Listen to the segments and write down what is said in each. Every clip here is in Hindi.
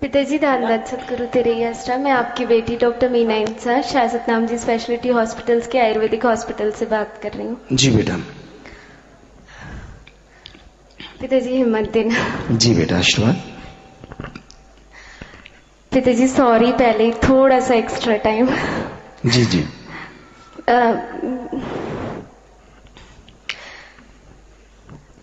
पिताजी धन्यवाद सतगुरु तेरे आश्रम। मैं आपकी बेटी doctor Meena इंसार Shah Satnam ji speciality hospitals के आयुर्वेदिक हॉस्पिटल से बात कर रही हूँ। जी बेटा। पिताजी हिम्मत देना। जी बेटा, आशीर्वाद। पिताजी सॉरी, पहले थोड़ा सा एक्स्ट्रा टाइम। जी जी।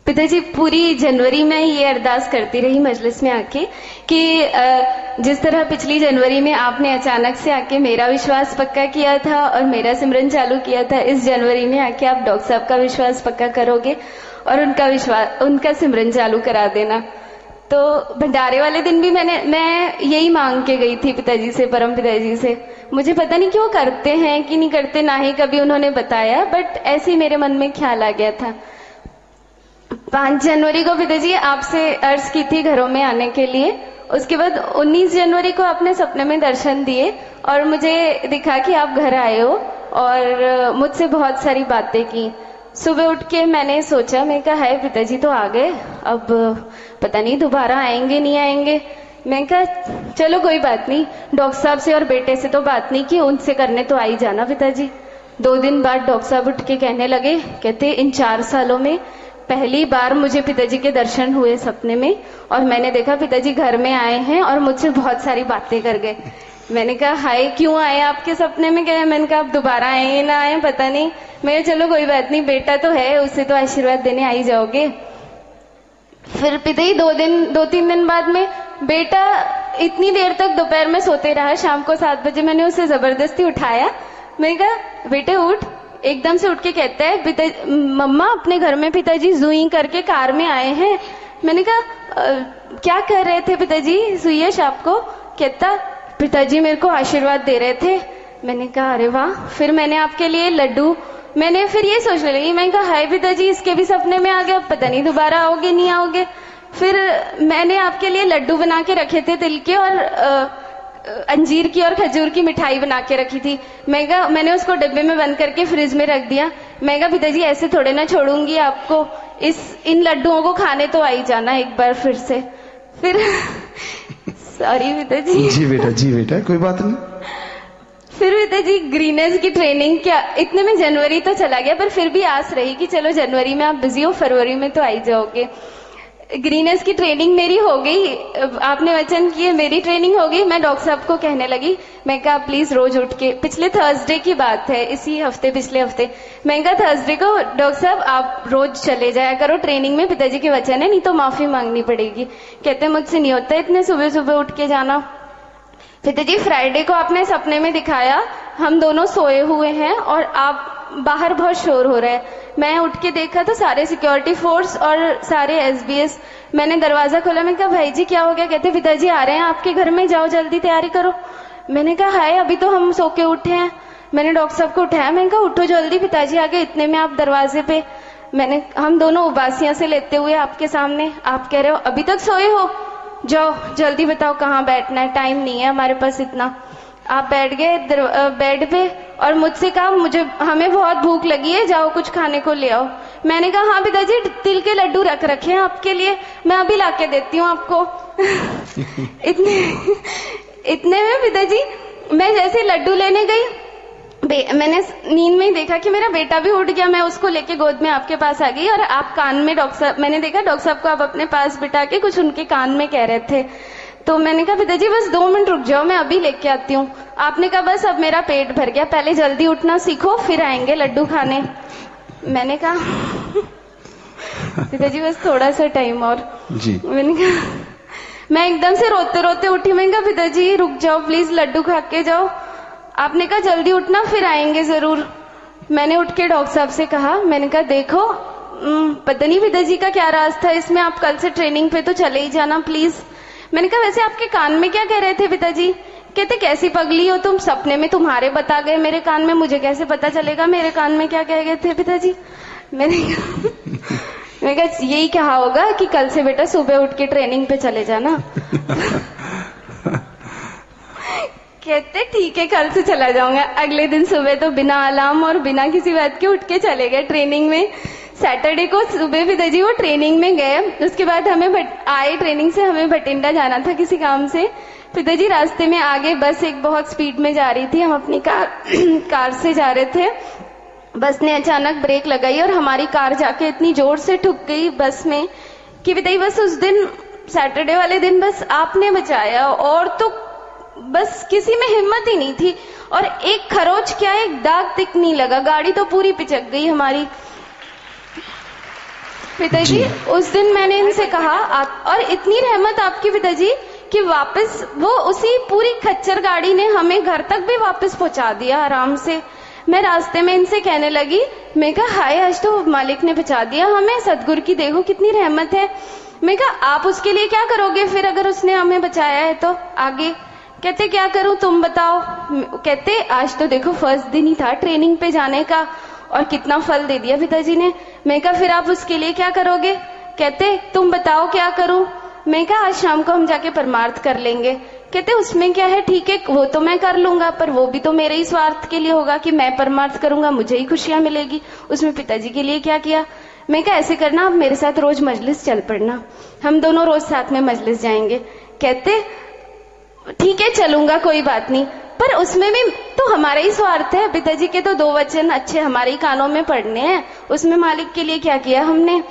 पिताजी पूरी जनवरी में ये अरदास करती रही मजलिस में आके कि जिस तरह पिछली जनवरी में आपने अचानक से आके मेरा विश्वास पक्का किया था और मेरा सिमरन चालू किया था, इस जनवरी में आके आप डॉक्टर साहब का विश्वास पक्का करोगे और उनका सिमरन चालू करा देना। तो भंडारे वाले दिन भी मैं यही मांग के गई थी पिताजी से, परम पिताजी से। मुझे पता नहीं कि वो करते हैं कि नहीं करते, ना ही कभी उन्होंने बताया, बट ऐसे ही मेरे मन में ख्याल आ गया था। 5 जनवरी को पिताजी आपसे अर्ज की थी घरों में आने के लिए। उसके बाद 19 जनवरी को आपने सपने में दर्शन दिए और मुझे दिखा कि आप घर आए हो और मुझसे बहुत सारी बातें की। सुबह उठ के मैंने सोचा, मैं कहा हाय पिताजी तो आ गए, अब पता नहीं दोबारा आएंगे नहीं आएंगे। मैं कहा चलो कोई बात नहीं, डॉक्टर साहब से और बेटे से तो बात नहीं की, उनसे करने तो आ ही जाना पिताजी। 2 दिन बाद डॉक्टर साहब उठ के कहने लगे, कहते इन 4 सालों में पहली बार मुझे पिताजी के दर्शन हुए सपने में और मैंने देखा पिताजी घर में आए हैं और मुझसे बहुत सारी बातें कर गए। मैंने कहा हाय क्यों आए आपके सपने में? गए? मैंने कहा आप दोबारा आए ना आए पता नहीं। मैं चलो कोई बात नहीं, बेटा तो है, उससे तो आशीर्वाद देने आ ही जाओगे। फिर पिताजी 2-3 दिन बाद में बेटा इतनी देर तक दोपहर में सोते रहा। शाम को 7 बजे मैंने उसे जबरदस्ती उठाया। मैंने कहा बेटे उठ। एकदम से उठ के कहता है मम्मा अपने घर में पिताजी जुई करके कार में आए हैं। मैंने कहा क्या कर रहे थे पिताजी सुयश आपको? कहता पिताजी मेरे को आशीर्वाद दे रहे थे। मैंने कहा अरे वाह। फिर मैंने आपके लिए लड्डू, मैंने फिर ये सोचने लगी, मैंने कहा हाय पिताजी इसके भी सपने में आ गया, पता नहीं दोबारा आओगे नहीं आओगे। फिर मैंने आपके लिए लड्डू बना के रखे थे तिल के और अंजीर की और खजूर की मिठाई बना के रखी थी। मैंने उसको डब्बे में बंद करके फ्रिज में रख दिया। मैं कहा पिताजी ऐसे थोड़े ना छोड़ूंगी आपको, इन लड्डुओं को खाने तो आ ही जाना एक बार फिर से। फिर सॉरी पिताजी। जी बेटा कोई बात नहीं। फिर पिताजी ग्रीनर्स की ट्रेनिंग क्या, इतने में जनवरी तो चला गया, पर फिर भी आस रही कि चलो जनवरी में आप बिजी हो, फरवरी में तो आ ही जाओगे। ग्रीनर्स की ट्रेनिंग मेरी हो गई, आपने वचन किए, मेरी ट्रेनिंग हो गई। मैं डॉक्टर साहब को कहने लगी, मैं कहा प्लीज रोज उठ के, पिछले थर्सडे की बात है, इसी हफ्ते पिछले हफ्ते, मैं कहा थर्सडे को डॉक्टर साहब आप रोज चले जाया करो ट्रेनिंग में, पिताजी के वचन है, नहीं तो माफी मांगनी पड़ेगी। कहते मुझसे नहीं होता इतने सुबह सुबह उठ के जाना। पिताजी फ्राइडे को आपने सपने में दिखाया हम दोनों सोए हुए हैं और आप बाहर बहुत शोर हो रहा है। मैं उठ के देखा तो सारे सिक्योरिटी फोर्स और सारे एसबीएस। मैंने दरवाजा खोला, मैं कहा भाई जी क्या हो गया? कहते पिताजी आ रहे हैं आपके घर में, जाओ जल्दी तैयारी करो। मैंने कहा हाय अभी तो हम सो के उठे हैं। मैंने डॉक्टर साहब को उठाया, मैंने कहा उठो जल्दी पिताजी आ गए। इतने में आप दरवाजे पे, हम दोनों उबासियां से लेते हुए आपके सामने, आप कह रहे हो अभी तक सोए हो, जाओ जल्दी बताओ कहाँ बैठना है, टाइम नहीं है हमारे पास इतना। आप बैठ गए बेड पे और मुझसे कहा हमें बहुत भूख लगी है, जाओ कुछ खाने को ले आओ। मैंने कहा हाँ पिताजी तिल के लड्डू रखे हैं आपके लिए, मैं अभी लाके देती हूँ आपको। इतने में पिताजी मैं जैसे लड्डू लेने गई, मैंने नींद में ही देखा कि मेरा बेटा भी उठ गया। मैं उसको लेके गोद में आपके पास आ गई और आप कान में मैंने देखा डॉक्टर साहब को आप अपने पास बिठा के कुछ उनके कान में कह रहे थे। तो मैंने कहा पिताजी बस 2 मिनट रुक जाओ, मैं अभी लेके आती हूँ। आपने कहा बस अब मेरा पेट भर गया, पहले जल्दी उठना सीखो फिर आएंगे लड्डू खाने। मैंने कहा पिताजी बस थोड़ा सा टाइम और जी। मैंने कहा मैं एकदम से रोते रोते उठी। मैंने कहा पिताजी रुक जाओ प्लीज, लड्डू खा के जाओ। आपने कहा जल्दी उठना फिर आएंगे जरूर। मैंने उठ के डॉक्टर साहब से कहा, मैंने कहा देखो पता नहीं पिताजी का क्या राज था इसमें, आप कल से ट्रेनिंग पे तो चले ही जाना प्लीज। मैंने कहा वैसे आपके कान में क्या कह रहे थे पिताजी? कहते कैसी पगली हो तुम, सपने में तुम्हारे बता गए मेरे कान में, मुझे कैसे पता चलेगा मेरे कान में क्या कह गए थे पिताजी? मैंने कहा यही कहा होगा कि कल से बेटा सुबह उठ के ट्रेनिंग पे चले जाना। कहते ठीक है कल से चला जाऊंगा। अगले दिन सुबह तो बिना अलार्म और बिना किसी बात के उठ के चले गए ट्रेनिंग में। सैटरडे को सुबह पिताजी वो ट्रेनिंग में गए। उसके बाद हमें आए ट्रेनिंग से, हमें भटिंडा जाना था किसी काम से। पिताजी रास्ते में आगे बस एक बहुत स्पीड में जा रही थी, हम अपनी कार से जा रहे थे। बस ने अचानक ब्रेक लगाई और हमारी कार जाके इतनी जोर से ठुक गई बस में कि पिताजी बस उस दिन सैटरडे वाले दिन बस आपने बचाया, और तो बस किसी में हिम्मत ही नहीं थी। और एक खरोच क्या, एक दाग तक नहीं लगा, गाड़ी तो पूरी पिचक गई हमारी। पिताजी उस दिन मैंने इनसे कहा और इतनी रहमत आपकी पिताजी कि वापस वो उसी पूरी खच्चर गाड़ी ने हमें घर तक भी वापस पहुंचा दिया आराम से। मैं रास्ते में इनसे कहने लगी, मैं कहा हाय आज तो मालिक ने बचा दिया हमें, सदगुरु की देखो कितनी रहमत है। मैं कहा आप उसके लिए क्या करोगे फिर अगर उसने हमें बचाया है तो आगे? कहते क्या करूं तुम बताओ। कहते आज तो देखो फर्स्ट दिन ही था ट्रेनिंग पे जाने का और कितना फल दे दिया पिताजी ने। मैं कहा फिर आप उसके लिए क्या करोगे? कहते तुम बताओ क्या करूं। मैं कहा आज शाम को हम जाके परमार्थ कर लेंगे। कहते उसमें क्या है, ठीक है वो तो मैं कर लूंगा, पर वो भी तो मेरे ही स्वार्थ के लिए होगा कि मैं परमार्थ करूंगा मुझे ही खुशियां मिलेगी, उसमें पिताजी के लिए क्या किया। मैं कहा ऐसे करना आप मेरे साथ रोज मजलिस चल पड़ना, हम दोनों रोज साथ में मजलिस जाएंगे। कहते ठीक है चलूंगा कोई बात नहीं, पर उसमें भी तो हमारा ही स्वार्थ है। पिताजी के तो 2 वचन अच्छे हमारे ही कानों में पड़ने हैं, उसमें मालिक के लिए क्या किया हमने।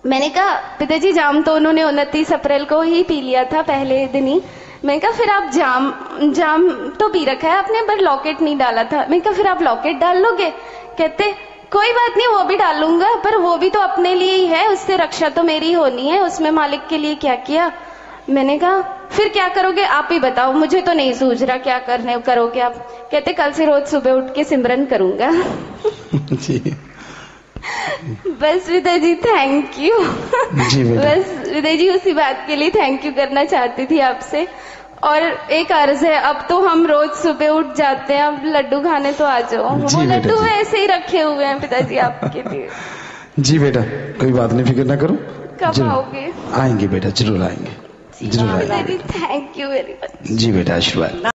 मैंने कहा पिताजी जाम तो उन्होंने 29 अप्रैल को ही पी लिया था पहले दिन ही। मैं कहा फिर आप जाम तो पी रखा है आपने, पर लॉकेट नहीं डाला था। मैं कहा फिर आप लॉकेट डाल लोगे? कहते कोई बात नहीं वो भी डालूंगा, पर वो भी तो अपने लिए ही है, उससे रक्षा तो मेरी होनी है, उसमें मालिक के लिए क्या किया। मैंने कहा फिर क्या करोगे आप ही बताओ, मुझे तो नहीं सूझ रहा क्या करोगे आप। कहते कल से रोज सुबह उठ के सिमरन करूंगा। बस पिताजी थैंक यू। बस पिताजी उसी बात के लिए थैंक यू करना चाहती थी आपसे। और एक अर्ज है, अब तो हम रोज सुबह उठ जाते हैं, अब लड्डू खाने तो आ जाओ। वो लड्डू वैसे ही रखे हुए हैं पिताजी आपके लिए। जी बेटा कोई बात नहीं, फिक्र ना करो। कब आओगे? आएंगे बेटा, जरूर आएंगे, जरूर आएंगे। Thank you very much. जी बेटा आशीर्वाद।